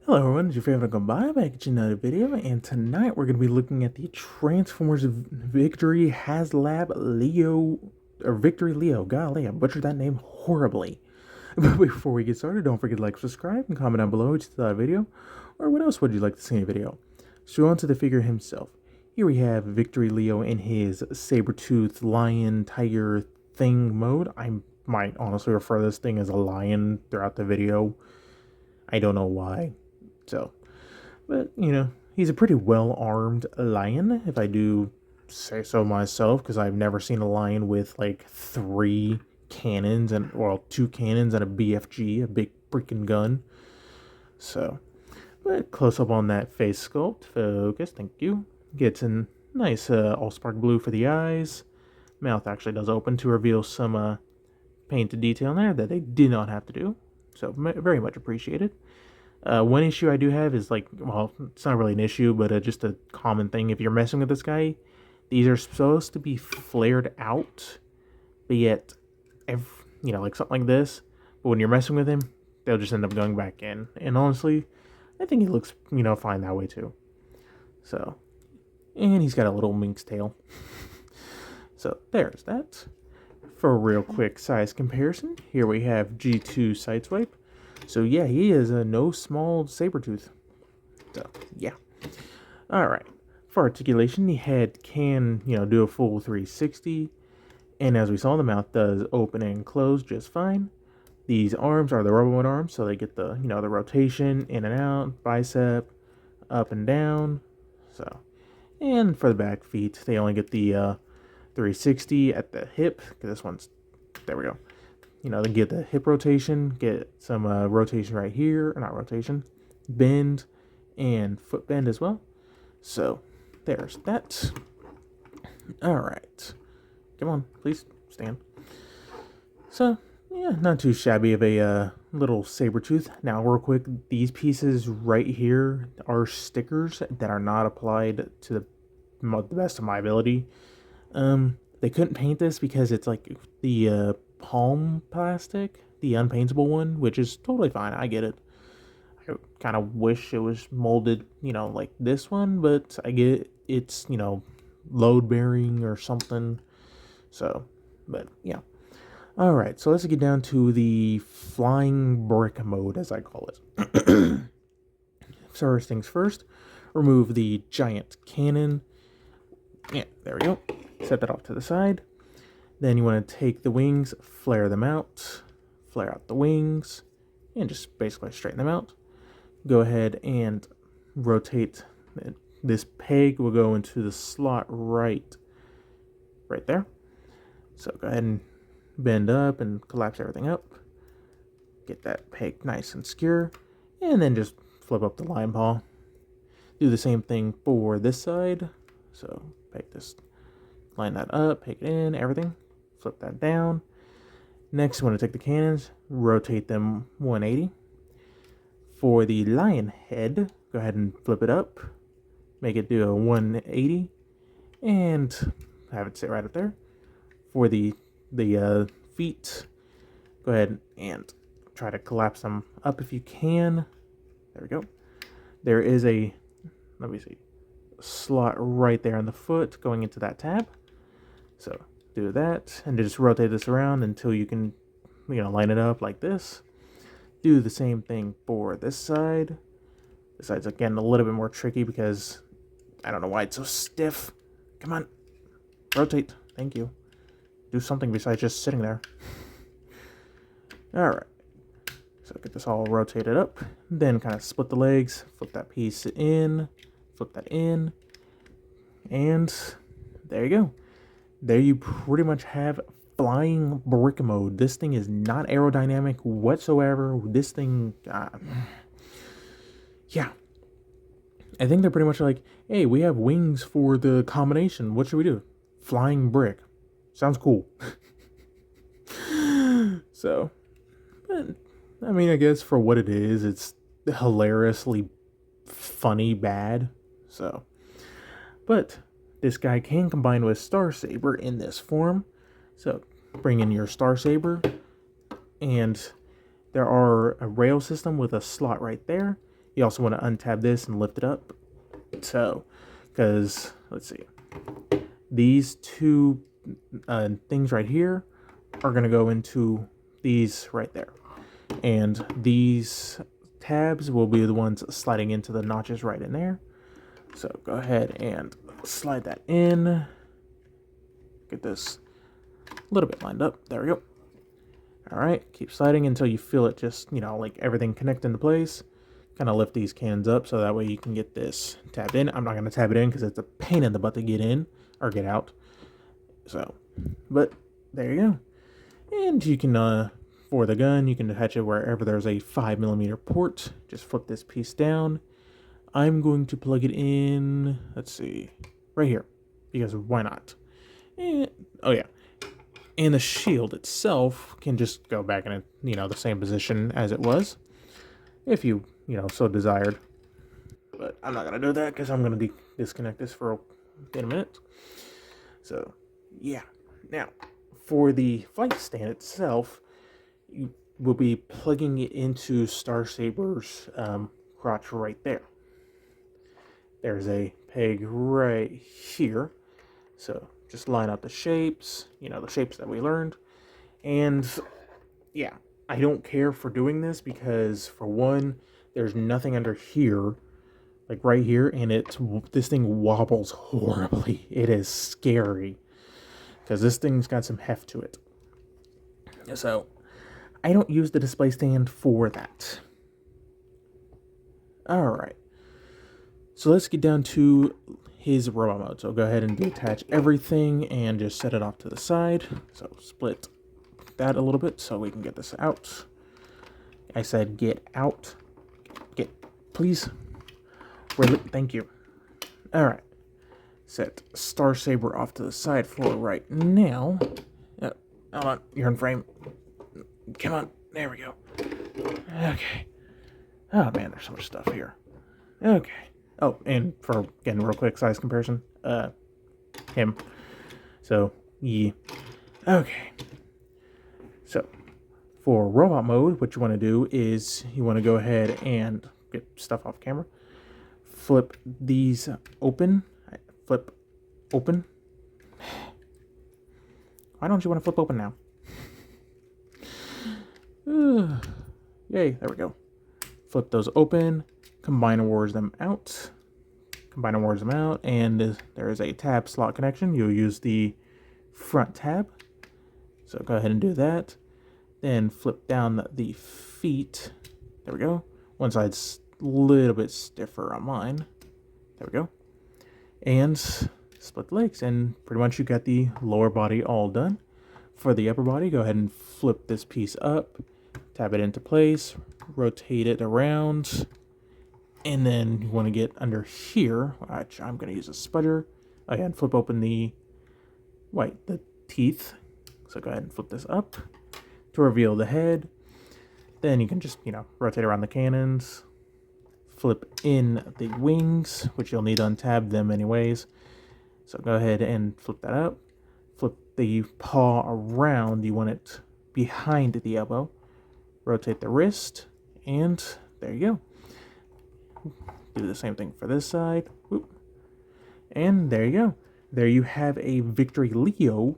Hello everyone, it's your favorite Goodbye back at another video, and tonight we're going to be looking at the Transformers Victory Haslab Leo, or Victory Leo. Golly, I butchered that name horribly. But before we get started, don't forget to like, subscribe, and comment down below what you thought of the video, or what else would you like to see in a video. So on to the figure himself. Here we have Victory Leo in his saber-tooth lion tiger thing mode. I might honestly refer to this thing as a lion throughout the video. I don't know why. So, but, he's a pretty well-armed lion, if I do say so myself, because I've never seen a lion with, like, 3 cannons, and, well, 2 cannons and a BFG, a big freaking gun. So, but close up on that face sculpt, focus, thank you. Gets a nice all-spark blue for the eyes. Mouth actually does open to reveal some painted detail in there that they did not have to do. So, very much appreciated. One issue I do have is, like, well, it's not really an issue, but just a common thing. If you're messing with this guy, these are supposed to be flared out, but yet, like something like this. But when you're messing with him, they'll just end up going back in. And honestly, I think he looks, fine that way too. So, and he's got a little minx tail. So there's that. For a real quick size comparison, here we have G2 Sideswipe. So yeah, he is a no small saber-tooth. So yeah. Alright. For articulation, the head can, do a full 360. And as we saw, the mouth does open and close just fine. These arms are the Robo arms, so they get the, the rotation in and out, bicep, up and down. So, and for the back feet, they only get the 360 at the hip, because this one's, there we go. They get the hip rotation, get some rotation right here, or not rotation, bend, and foot bend as well. So, there's that. Alright. Come on, please, stand. So, yeah, not too shabby of a little saber tooth. Now, real quick, these pieces right here are stickers that are not applied to the best of my ability. They couldn't paint this because it's like the palm plastic, the unpaintable one, which is totally fine. I get it. I kind of wish it was molded, like this one, but I get it's, load bearing or something. So, but yeah. All right, so let's get down to the flying brick mode, as I call it. First things first, remove the giant cannon. Yeah, there we go. Set that off to the side. Then you want to take the wings, flare out the wings, and just basically straighten them out. Go ahead and rotate. This peg will go into the slot right there. So go ahead and bend up and collapse everything up. Get that peg nice and secure, and then just flip up the lion paw. Do the same thing for this side. So peg this, line that up, peg it in, everything. Flip that down. Next, you want to take the cannons, rotate them 180. For the lion head, go ahead and flip it up. Make it do a 180. And have it sit right up there. For the feet, go ahead and try to collapse them up if you can. There we go. There is a, let me see, slot right there on the foot going into that tab. So do that and just rotate this around until you can, line it up like this. Do the same thing for this side. This side's again a little bit more tricky because I don't know why it's so stiff. Come on, rotate. Thank you. Do something besides just sitting there. All right. So get this all rotated up. Then kind of split the legs. Flip that piece in. Flip that in. And there you go. There you pretty much have flying brick mode. This thing is not aerodynamic whatsoever. This thing, yeah. I think they're pretty much like, hey, we have wings for the combination. What should we do? Flying brick. Sounds cool. So, but, I mean, I guess for what it is, it's hilariously funny bad. So, but this guy can combine with Star Saber in this form. So bring in your Star Saber, and there are a rail system with a slot right there. You also want to untab this and lift it up. So, because, let's see, these two things right here are going to go into these right there. And these tabs will be the ones sliding into the notches right in there. So go ahead and slide that in. Get this a little bit lined up. There we go. All right, keep sliding until you feel it just, like everything connect into place. Kind of lift these cans up so that way you can get this tabbed in. I'm not going to tab it in because it's a pain in the butt to get in or get out. So, but there you go. And you can, for the gun, you can attach it wherever there's a 5mm port. Just flip this piece down. I'm going to plug it in, let's see, right here, because why not? And, oh yeah, and the shield itself can just go back in, the same position as it was, if so desired. But I'm not going to do that because I'm going to disconnect this in a minute. So, yeah. Now, for the flight stand itself, you will be plugging it into Star Saber's crotch right there. There's a peg right here. So just line up the shapes, the shapes that we learned. And yeah, I don't care for doing this because, for one, there's nothing under here, like right here, and this thing wobbles horribly. It is scary because this thing's got some heft to it. So I don't use the display stand for that. All right. So let's get down to his robot mode. So go ahead and detach everything and just set it off to the side. So split that a little bit so we can get this out. I said get out. Please. Thank you. All right. Set Star Saber off to the side for right now. Hold on, you're in frame. Come on, there we go. Okay. Oh man, there's so much stuff here. Okay. Oh, and for, again, real quick size comparison, him. So, yeah. Okay. So, for robot mode, what you want to do is you want to go ahead and get stuff off camera. Flip these open. Flip open. Why don't you want to flip open now? Yay, there we go. Flip those open. Combine awards them out, and there is a tab slot connection. You'll use the front tab, so go ahead and do that. Then flip down the feet. There we go. One side's a little bit stiffer on mine. There we go. And split the legs, and pretty much you got the lower body all done. For the upper body, go ahead and flip this piece up, tab it into place, rotate it around. And then you want to get under here, which I'm going to use a spudger. Again, flip open the teeth. So go ahead and flip this up to reveal the head. Then you can just, rotate around the cannons. Flip in the wings, which you'll need to untab them anyways. So go ahead and flip that up. Flip the paw around. You want it behind the elbow. Rotate the wrist. And there you go. Do the same thing for this side. Whoop. And there you go. There you have a Victory Leo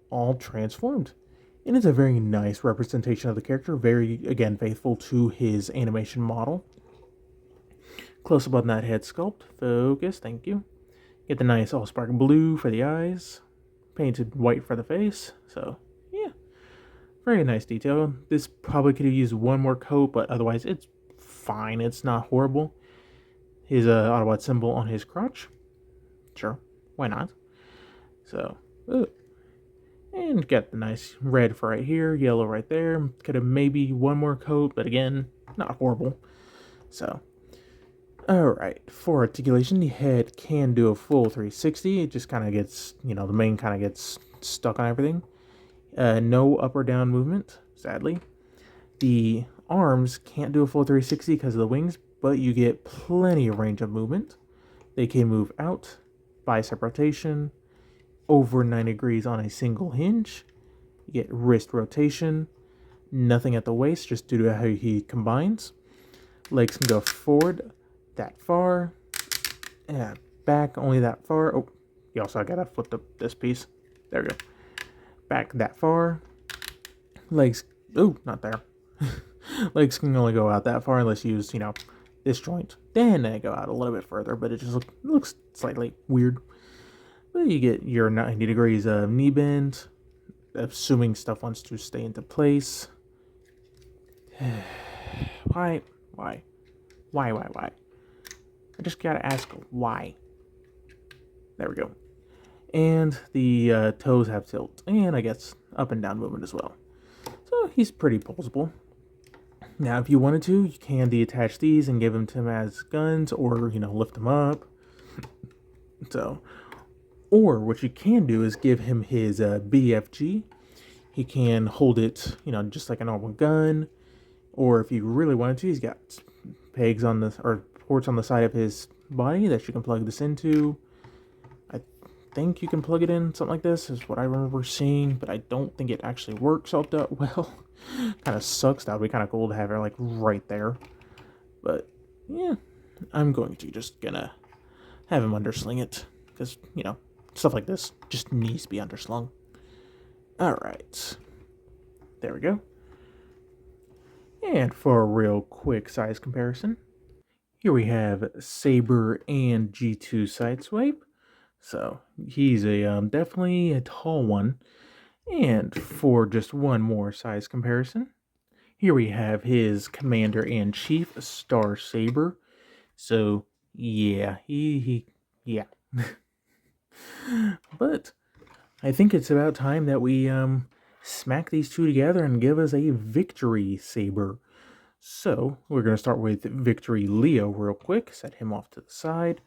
all transformed. And it's a very nice representation of the character. Very, again, faithful to his animation model. Close up on that head sculpt. Focus, thank you. Get the nice all spark blue for the eyes. Painted white for the face. So, yeah. Very nice detail. This probably could have used one more coat, but otherwise it's fine. It's not horrible. His Autobot symbol on his crotch. Sure, why not? So, and got the nice red for right here, yellow right there. Could have maybe one more coat, but again, not horrible. So, alright, for articulation, the head can do a full 360. It just kind of gets, the mane kind of gets stuck on everything. No up or down movement, sadly. The arms can't do a full 360 because of the wings, but you get plenty of range of movement. They can move out, bicep rotation, over 90 degrees on a single hinge. You get wrist rotation, nothing at the waist just due to how he combines. Legs can go forward that far, and back only that far. Oh, you also gotta flip this piece. There we go. Back that far. Legs, oh, not there. Legs can only go out that far unless you use, this joint. Then they go out a little bit further, but it just looks slightly weird. But you get your 90 degrees of knee bend, assuming stuff wants to stay into place. Why? I just gotta ask why. There we go. And the toes have tilt, and I guess up and down movement as well. So he's pretty posable. Now, if you wanted to, you can detach these and give them to him as guns, or lift them up. So, or what you can do is give him his BFG. He can hold it, just like a normal gun. Or if you really wanted to, he's got pegs on the or ports on the side of his body that you can plug this into. I think you can plug it in something like this is what I remember seeing, but I don't think it actually works all that well. Kind of sucks. That would be kind of cool to have it like right there. But yeah, I'm going to just gonna have him undersling it because stuff like this just needs to be underslung. All right, there we go. And for a real quick size comparison, here we have Saber and G2 Sideswipe. So he's a definitely a tall one. And for just one more size comparison, here we have his Commander-in-Chief, Star Saber. So yeah, yeah. But I think it's about time that we smack these two together and give us a Victory Saber. So we're going to start with Victory Leo real quick. Set him off to the side.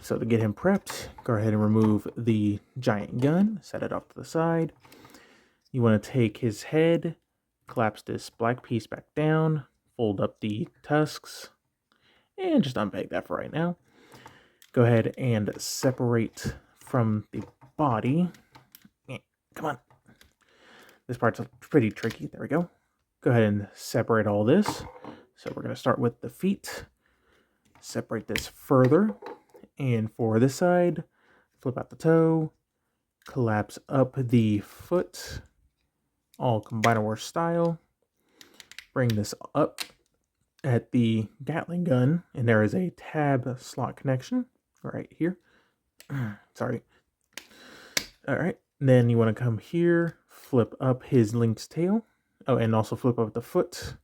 So to get him prepped, go ahead and remove the giant gun. Set it off to the side. You want to take his head, collapse this black piece back down, fold up the tusks, and just unpeg that for right now. Go ahead and separate from the body. Come on. This part's pretty tricky. There we go. Go ahead and separate all this. So we're going to start with the feet. Separate this further. And for this side, flip out the toe. Collapse up the foot. All Combiner style. Bring this up at the Gatling gun. And there is a tab slot connection right here. Sorry. All right. Then you want to come here. Flip up his Link's tail. Oh, and also flip up the foot.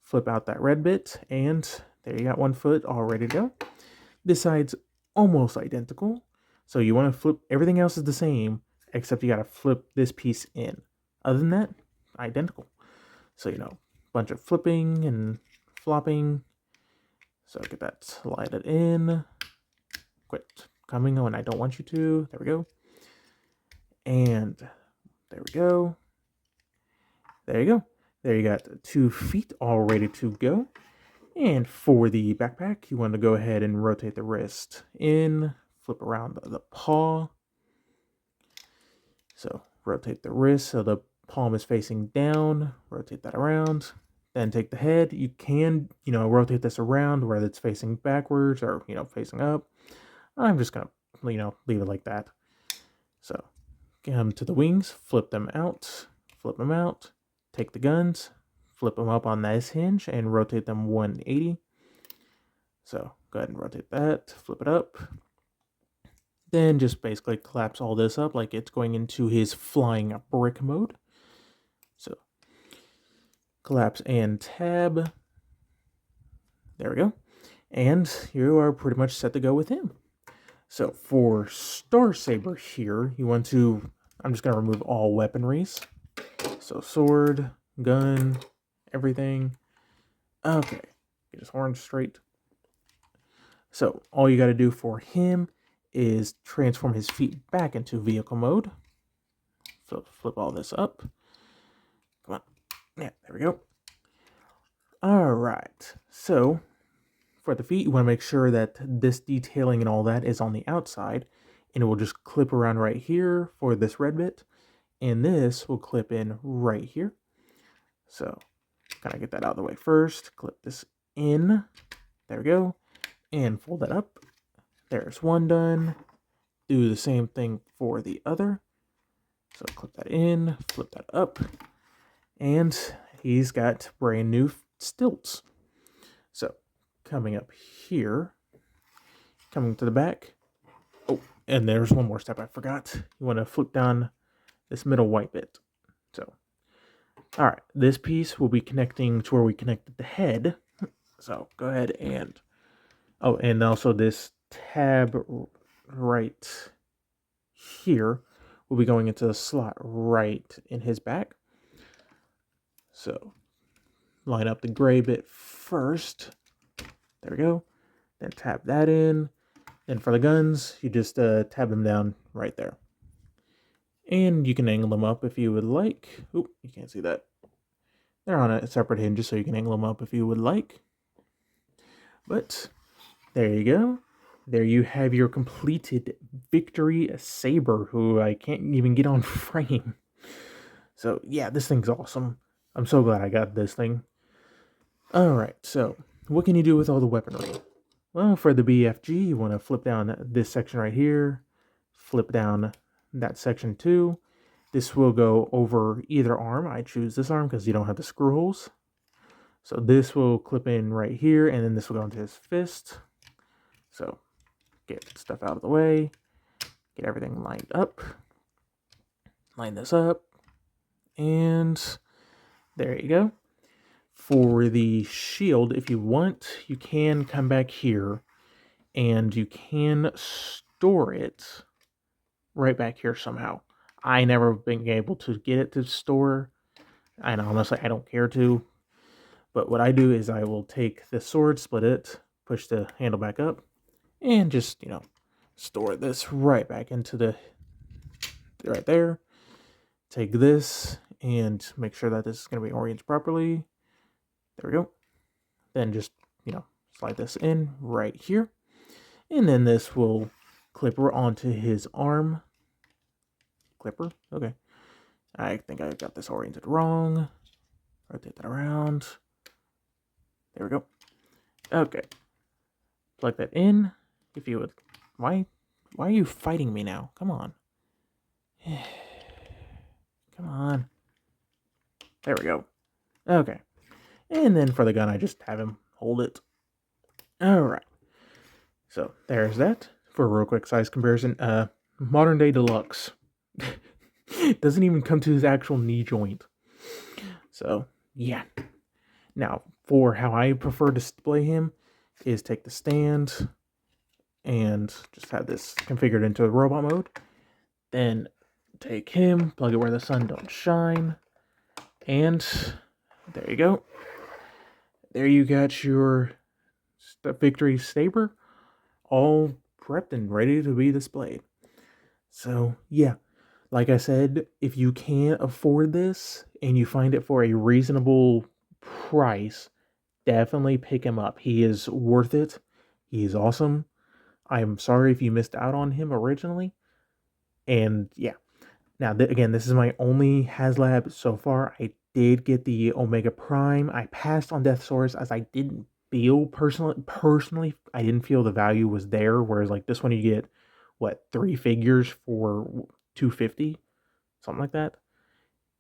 Flip out that red bit. And there you got one foot all ready to go. This side's almost identical. So you want to flip, everything else is the same, except you got to flip this piece in. Other than that, identical. So, bunch of flipping and flopping. So get that slided in. Quit coming when I don't want you to. There we go. And there we go. There you go. There you got 2 feet all ready to go. And for the backpack, you want to go ahead and rotate the wrist in, flip around the paw. So rotate the wrist so the palm is facing down, rotate that around. Then take the head. You can, rotate this around whether it's facing backwards or, facing up. I'm just going to, leave it like that. So come to the wings, flip them out, take the guns, flip them up on this hinge and rotate them 180. So go ahead and rotate that, flip it up. Then just basically collapse all this up like it's going into his flying brick mode. So collapse and tab. There we go. And you are pretty much set to go with him. So for Star Saber here, you want to, I'm just going to remove all weaponries. So sword, gun, everything. Okay, get his horn straight. So all you got to do for him is transform his feet back into vehicle mode. So flip all this up. Come on. Yeah, there we go. All right. So for the feet, you want to make sure that this detailing and all that is on the outside. And it will just clip around right here for this red bit. And this will clip in right here. So kind of get that out of the way first. Clip this in. There we go. And fold that up. There's one done. Do the same thing for the other. So clip that in, flip that up, and he's got brand new stilts. So coming up here, coming to the back. Oh, and there's one more step I forgot. You want to flip down this middle white bit. So, all right, this piece will be connecting to where we connected the head. So go ahead and, oh, and also this tab right here will be going into the slot right in his back. So line up the gray bit first. There we go. Then tap that in. Then for the guns, you just tab them down right there. And you can angle them up if you would like. Oop, you can't see that. They're on a separate hinge, so you can angle them up if you would like. But there you go. There you have your completed Victory Saber, who I can't even get on frame. So yeah, this thing's awesome. I'm so glad I got this thing. Alright, so what can you do with all the weaponry? Well, for the BFG, you want to flip down this section right here, flip down that section too. This will go over either arm. I choose this arm because you don't have the screw holes. So this will clip in right here, and then this will go into his fist. So get stuff out of the way, get everything lined up, line this up, and there you go. For the shield, if you want, you can come back here and you can store it right back here somehow. I never been able to get it to store, and honestly, I don't care to. But what I do is I will take the sword, split it, push the handle back up, and just, store this right back into the, right there. Take this and make sure that this is going to be oriented properly. There we go. Then just, slide this in right here. And then this will clipper onto his arm. Clipper? Okay. I think I got this oriented wrong. Rotate that around. There we go. Okay. Plug that in. If you would. Why are you fighting me now? Come on. Come on. There we go. Okay. And then for the gun, I just have him hold it. Alright. So, there's that. For a real quick size comparison, modern day deluxe. Doesn't even come to his actual knee joint. So, yeah. Now, for how I prefer to display him, is take the stand and just have this configured into robot mode. Then take him, plug it where the sun don't shine, and there you go. There you got your Victory Saber all prepped and ready to be displayed. So, yeah. Like I said, if you can't afford this and you find it for a reasonable price, definitely pick him up. He is worth it. He is awesome. I'm sorry if you missed out on him originally. And yeah. Now, again, this is my only Haslab so far. I did get the Omega Prime. I passed on Death Source as I didn't feel personally, I didn't feel the value was there. Whereas like this one, you get, 3 figures for $250? Something like that.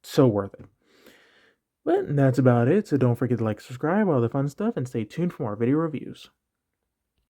So worth it. But that's about it. So don't forget to like, subscribe, all the fun stuff, and stay tuned for more video reviews.